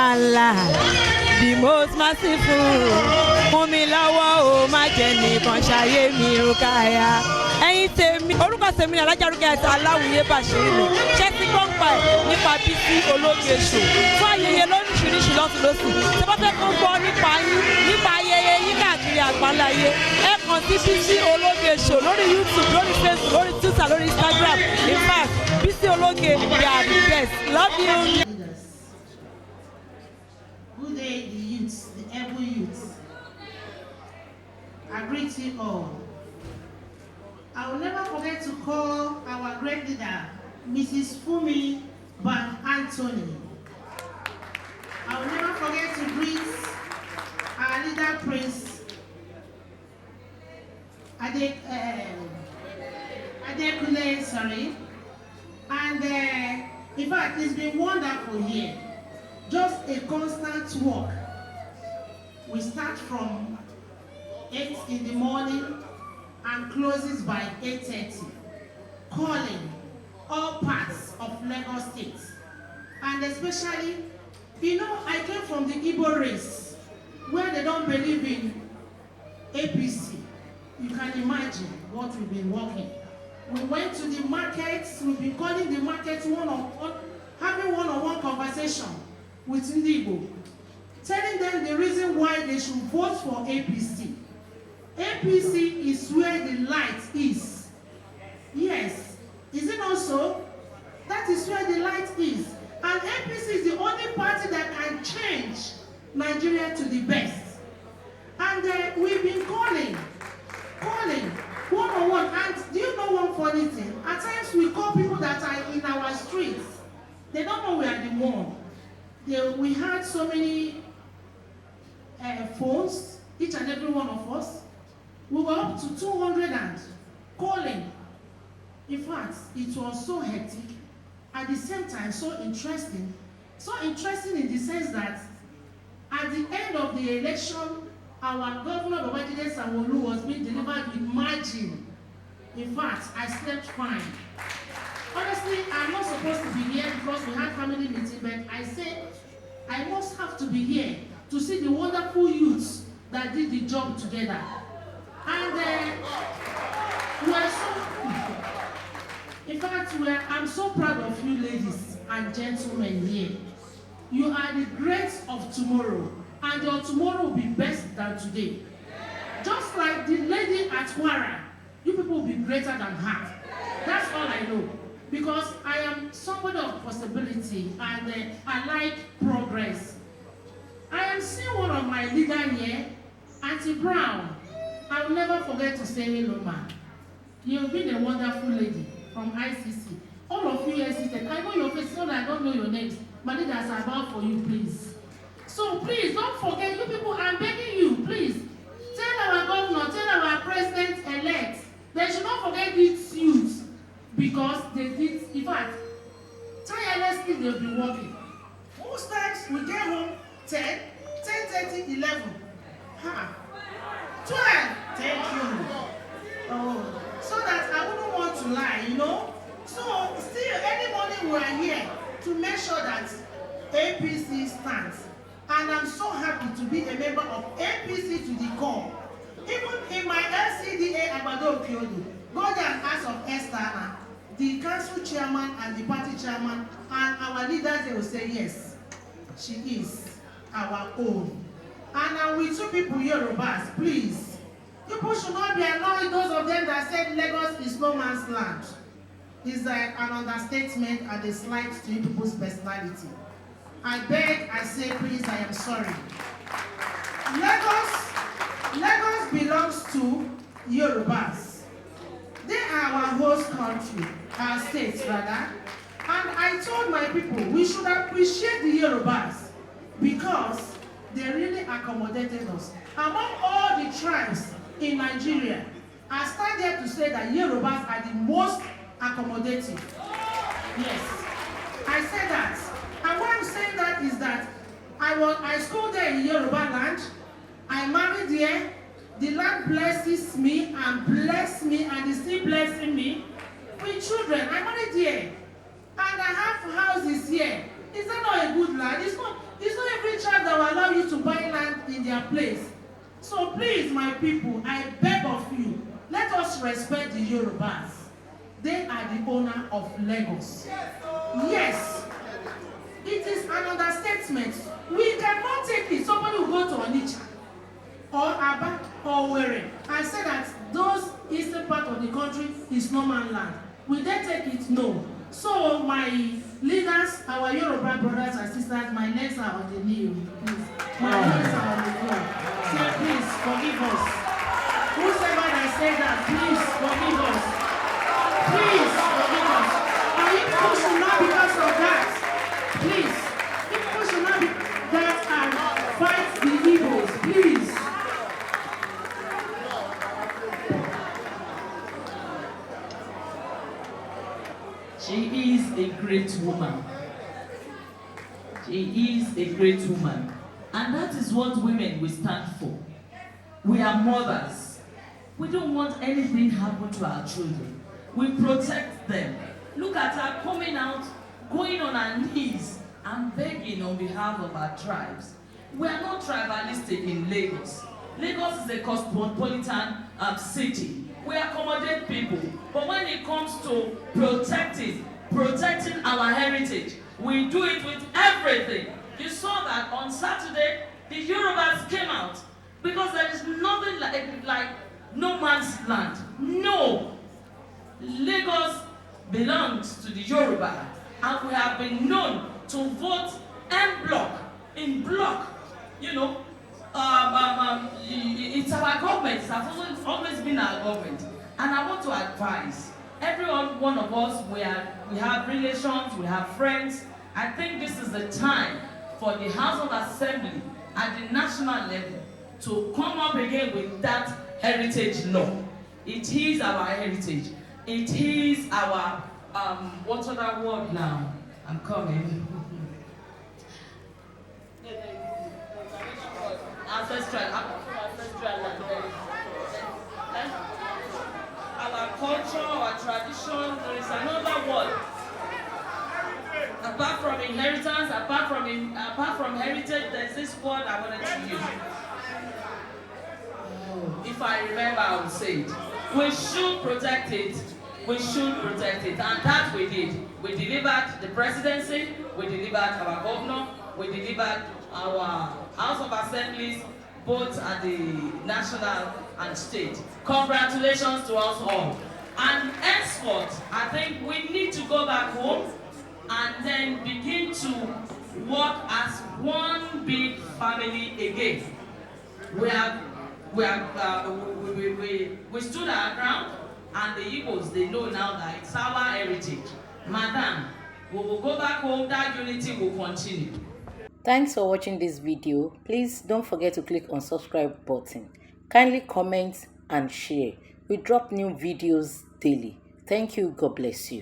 Allah, the most merciful. Fún mi lọ́wọ́ o, má jẹ́ nìkan ṣayé mi Rukaya. Ẹ̀yin tèmi, orúkọ tèmi ni Alájà Rukayat Aláwìyé Bàṣírí. Ṣé ti gbọ́ ń pa ẹ̀ nípa Bisi Ologe Show? Fún ayẹyẹ lóríṣiríṣi lọ́tùlọ́sì. Ṣé bá fẹ́ kó gbọ́ nípa yín, nípa ayẹyẹ yín káàkiri àgbáláyé? Ẹ kàn sí Bisi Ologe Show lórí YouTube, lórí Facebook, lórí Twitter, lórí Instagram. In fact, Bisi Ologe, they are the best. Love you. Good day, the youths, the able youths. I greet you all. I will never forget to call our great leader, Mrs. Fumi Ban Anthony. I will never forget to greet our leader, Prince Adekule, sorry. And in fact, it's been wonderful here. Just a constant walk. We start from 8 in the morning and closes by 8:30, calling all parts of Lagos State. And especially, you know, I came from the Igbo race, where they don't believe in APC. You can imagine what we've been working. We went to the markets, we've been calling the markets one-on-one, having one-on-one conversation with Igbo, telling them the reason why they should vote for APC. APC is where the light is. Yes. Is it not so? That is where the light is. And APC is the only party that can change Nigeria to the best. And we've been calling one-on-one. And do you know one funny thing? At times we call people that are in our streets. They don't know we are the one. We had so many phones, each and every one of us. We were up to 200 and calling. In fact, it was so hectic. At the same time, so interesting. So interesting in the sense that at the end of the election, our governor, Babajide Sanwo-Olu, was being delivered with margin. In fact, I slept fine. Honestly, I'm not supposed to be here because we had family meeting, but I said I must have to be here to see the wonderful youths that did the job together. And we are so, in fact, I'm so proud of you ladies and gentlemen here. You are the greats of tomorrow, and your tomorrow will be best than today. Just like the lady at Kwara, you people will be greater than her. That's all I know. Because I am somebody of possibility and I like progress. I am seeing one of my leaders here, Auntie Brown. I will never forget to say hello, ma. You've been a wonderful lady from ICC. All of you here seated, I know your face, so that I don't know your names. My leaders are about for you, please. So please, don't forget, you people, I'm begging you, please. Tell our governor, tell our president-elect, they should not forget these youths. Because they did, in fact, tirelessly they'll be working. Most times we get home 10, 10:30, 11. 12. Thank you. Oh, so that I wouldn't want to lie, you know. So still, any morning we are here to make sure that APC stands. And I'm so happy to be a member of APC to the core. Even in my LCDA Agbado Okiodo, God and ask of Esther, the council chairman and the party chairman and our leaders, they will say yes, she is our own. And I'm with you people, Yorubas, please. People should not be annoyed, those of them that said Lagos is no man's land. It's an understatement and a slight to you people's personality. I beg, I say, please, I am sorry. Lagos belongs to Yorubas. They are our host country, our states rather. And I told my people, we should appreciate the Yorubas because they really accommodated us. Among all the tribes in Nigeria, I stand here to say that Yorubas are the most accommodating. Yes, I say that. And why I'm saying that is that I schooled there in Yoruba land. I married there. The land blesses me and is still blessing me with children. I married here. And I have houses here. Is that not a good land? It's not every their place. So please, my people, I beg of you, let us respect the Yorubas. They are the owner of Lagos. Yes, it is an understatement. We cannot take it. Somebody will go to Onitsha or Aba or Were and say that those eastern part of the country is no man's land. Will they take it? No. So my leaders, our Yoruba brothers and sisters, my legs are on the knee, please. My legs are on the floor. Say, please forgive us. Whosoever that said that, please forgive us. Please forgive us. And if people should not because of that, please, if people should not be that and fight the Igbos, please. She is a great woman. She is a great woman. And that is what women will stand for. We are mothers. We don't want anything happen to our children. We protect them. Look at her coming out, going on her knees and begging on behalf of our tribes. We are not tribalistic in Lagos. Lagos is a cosmopolitan city. We accommodate people, but when it comes to protecting our heritage, we do it with everything. You saw that on Saturday, the Yorubas came out because there is nothing like no man's land. No. Lagos belongs to the Yoruba, and we have been known to vote in block. You know, it's our government. It has always been our government. And I want to advise every one of us, we have relations, we have friends. I think this is the time for the House of Assembly at the national level to come up again with that heritage law. It is our heritage. It is our, what's other word now? I'm coming. Ancestral land. Our culture, our tradition, there is another word. Apart from inheritance, apart from heritage, there's this word I wanted to use. If I remember, I will say it. We should protect it. We should protect it. And that we did. We delivered the presidency, we delivered our governor, we delivered our House of Assemblies, both at the national and state. Congratulations to us all. And henceforth, I think we need to go back home and then begin to work as one big family again. We stood our ground, and the Igbos, they know now that it's our heritage. Madam, we will go back home, that unity will continue. Thanks for watching this video. Please don't forget to click on subscribe button. Kindly comment and share. We drop new videos daily. Thank you. God bless you.